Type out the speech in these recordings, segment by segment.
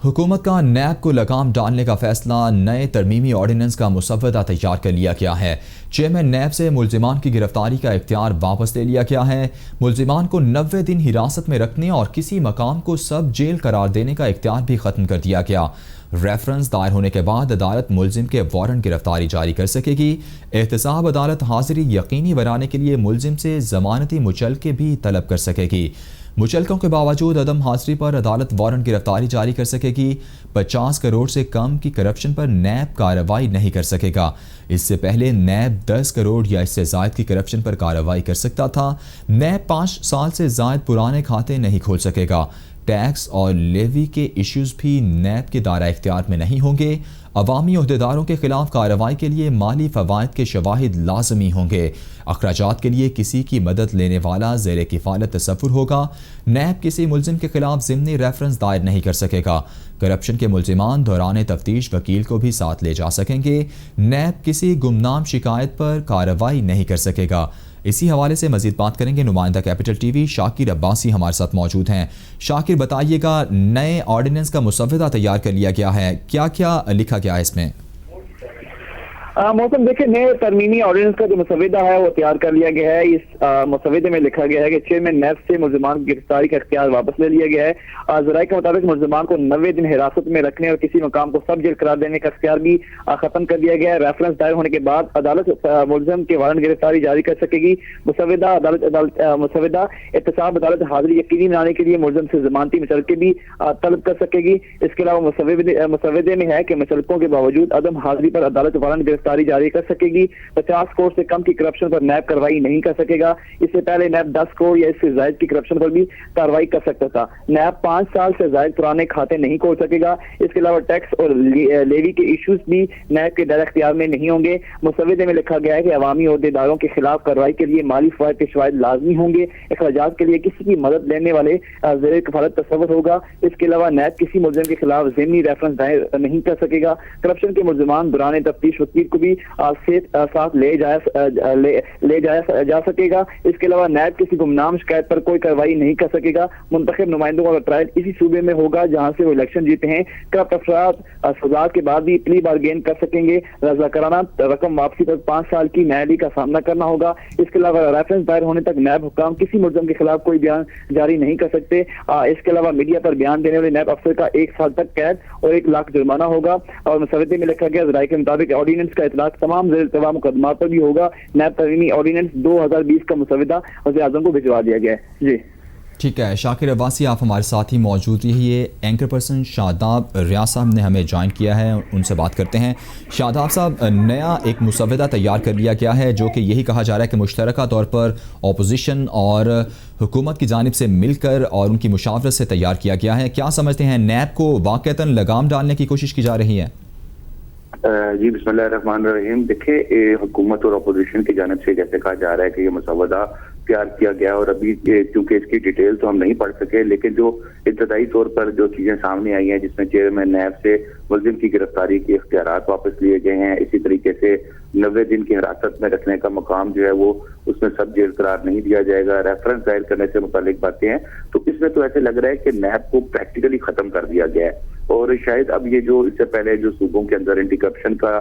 हुकूमत का नैब को लगाम डालने का फैसला, नए तरमीमी ऑर्डिनेंस का मुसव्वदा तैयार कर लिया गया है। चेयरमैन नैब से मुल्जिमान की गिरफ्तारी का इख्तियार वापस ले लिया गया है। मुल्जिमान को 90 दिन हिरासत में रखने और किसी मकाम को सब जेल करार देने का इख्तियार भी ख़त्म कर दिया गया। रेफरेंस दायर होने के बाद अदालत मुल्जिम के वारंट गिरफ्तारी जारी कर सकेगी। एहतसाब अदालत हाजिरी यकीनी बनाने के लिए मुल्जिम से ज़मानती मुचलके भी तलब कर सकेगी। मुचलकों के बावजूद अदम हाजिरी पर अदालत वारंट गिरफ्तारी जारी कर सकेगी। 50 करोड़ से कम की करप्शन पर नैब कार्रवाई नहीं कर सकेगा। इससे पहले नैब 10 करोड़ या इससे ज़ायद की करप्शन पर कार्रवाई कर सकता था। नैब 5 साल से ज़ायद पुराने खाते नहीं खोल सकेगा। टैक्स और लेवी के इश्यूज़ भी नैब के दायरा इख्तियार में नहीं होंगे। अवामी ओहदेदारों के खिलाफ कार्रवाई के लिए माली फ़वाइद के शवाहिद लाजमी होंगे। अखराजात के लिए किसी की मदद लेने वाला ज़ेर किफ़ालत तसव्वुर होगा। नैब किसी मुल्जिम के खिलाफ ज़िमनी रेफरेंस दायर नहीं कर सकेगा। करप्शन के मुल्जिमान दौरान तफ्तीश वकील को भी साथ ले जा सकेंगे। नैब किसी गुमनाम शिकायत पर कार्रवाई नहीं कर सकेगा। इसी हवाले से मजीद बात करेंगे। नुमाइंदा कैपिटल टीवी शाकिर अब्बासी हमारे साथ मौजूद हैं। शाकिर, बताइएगा, नए ऑर्डिनेंस का मुसव्वदा तैयार कर लिया गया है, क्या क्या लिखा गया है इसमें? मौसम देखिए, नए तरमीमी ऑर्डिनेंस का जो मुसव्वदा है वो तैयार कर लिया गया है। इस मुसव्वदे में लिखा गया है कि चेयरमैन नैब से मुल्जिमान की गिरफ्तारी का इख्तियार वापस ले लिया गया है। ज़राए के मुताबिक मुल्जिमान को 90 दिन हिरासत में रखने और किसी मकाम को सब जेल करार देने का इख्तियार भी खत्म कर दिया गया है। रेफरेंस दायर होने के बाद अदालत मुल्जिम के वारंट गिरफ्तारी जारी कर सकेगी। मुसव्वदा एहतसाब अदालत हाजिरी यकीनी बनाने के लिए मुल्जिम से जमानती मुचलके भी तलब कर सकेगी। इसके अलावा मुसव्वदे में है कि मुचलकों के बावजूद अदम हाजिरी पर अदालत वारंट गिरफ्तारी जारी कर सकेगी। 50 करोड़ से कम की करप्शन पर नैब कार्रवाई नहीं कर सकेगा। इससे पहले नैब 10 करोड़ या इससे ज्यादा की करप्शन पर भी कार्रवाई कर सकता था। नैब 5 साल से ज्यादा पुराने खाते नहीं खोल सकेगा। इसके अलावा टैक्स और लेवी के इश्यूज भी नैब के दायरे इख्तियार में नहीं होंगे। मुसव्वदे में लिखा गया है कि अवामी ओहदेदारों के खिलाफ कार्रवाई के लिए माली फवाइद के शवाहिद लाजमी होंगे। अखराजात के लिए किसी की मदद लेने वाले ज़ेर किफ़ालत तसव्वुर होगा। इसके अलावा नैब किसी मुल्जिम के खिलाफ ज़िमनी रेफरेंस दायर नहीं कर सकेगा। करप्शन के मुल्जिमान दौरान तफ्तीश वकील को भी साथ ले जाया जा सकेगा। इसके अलावा नैब किसी गुमनाम शिकायत पर कोई कार्रवाई नहीं कर सकेगा। मुंतखब नुमाइंदों का ट्रायल इसी सूबे में होगा जहां से वो इलेक्शन जीते हैं। करप्ट अफराद सजा के बाद भी प्ली बारगेन कर सकेंगे। रज़ाकाराना रकम वापसी पर 5 साल की न्यायालय का सामना करना होगा। इसके अलावा रेफरेंस दायर होने तक नैब हुक्काम किसी मुल्जिम के खिलाफ कोई बयान जारी नहीं कर सकते। इसके अलावा मीडिया पर बयान देने वाले नैब अफसर का 1 साल तक कैद और 1 लाख जुर्माना होगा। और मुसव्वदे में लिखा गया ज़राए के मुताबिक ऑर्डिनेंस का इतलाक तमाम ज़ेर-ए-इल्तिवा मुकदमात पर भी होगा। नैब तरमीमी ऑर्डिनेंस 2020 का मुसव्वदा वज़ीर-ए-आज़म को भिजवा दिया गया है। जी ठीक है शाकिर अब्बासी, आप हमारे साथ ही मौजूद रहिए। एंकर पर्सन शादाब रियाज साहब ने हमें ज्वाइन किया है, उनसे बात करते हैं। शादाब साहब, नया एक मुसव्वदा तैयार कर लिया गया है जो कि यही कहा जा रहा है कि मुश्तरका तौर पर अपोजिशन और हुकूमत की जानिब से मिलकर और उनकी मुशावरत से तैयार किया गया है। क्या समझते हैं, नैब को वाक़तन लगाम डालने की कोशिश की जा रही है? जी बिस्मिल्लाहिर्रहमानिर्रहीम। देखिए, हुकूमत और अपोजिशन की जानिब से जैसे कहा जा रहा है कि ये मुसव्वदा तैयार किया गया और अभी क्योंकि इसकी डिटेल तो हम नहीं पढ़ सके, लेकिन जो इब्तदाई तौर पर जो चीजें सामने आई हैं जिसमें चेयरमैन नैब से मुल्जिम की गिरफ्तारी के इख्तियारात वापस लिए गए हैं। इसी तरीके से 90 दिन की हिरासत में रखने का मकाम जो है वो उसमें सब जेल करार नहीं दिया जाएगा। रेफरेंस दायर करने से मुतालिक बातें हैं, तो इसमें तो ऐसे लग रहा है कि नैब को प्रैक्टिकली खत्म कर दिया गया है। और शायद अब ये जो इससे पहले जो सूबों के अंदर एंटी करप्शन का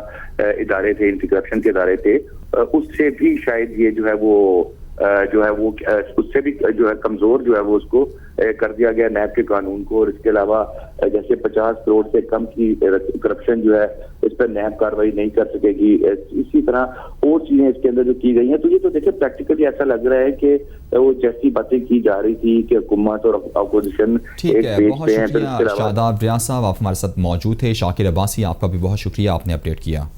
इदारे थे, एंटी करप्शन के इदारे थे, उससे भी शायद ये जो है वो उससे भी जो है कमजोर जो है वो उसको कर दिया गया नैब के कानून को। और इसके अलावा जैसे 50 करोड़ से कम की करप्शन जो है इस पर नैब कार्रवाई नहीं कर सकेगी। इसी तरह और चीजें इसके अंदर जो की गई हैं, तो ये तो देखिए प्रैक्टिकली ऐसा लग रहा है कि वो जैसी बातें की जा रही थी कि हुकूमत और अपोजिशन ठीक है। बहुत शुक्रिया शादाब रियाज साहब, आप हमारे साथ मौजूद थे। शाकिर अब्बासी, आपका भी बहुत शुक्रिया, आपने अपडेट किया।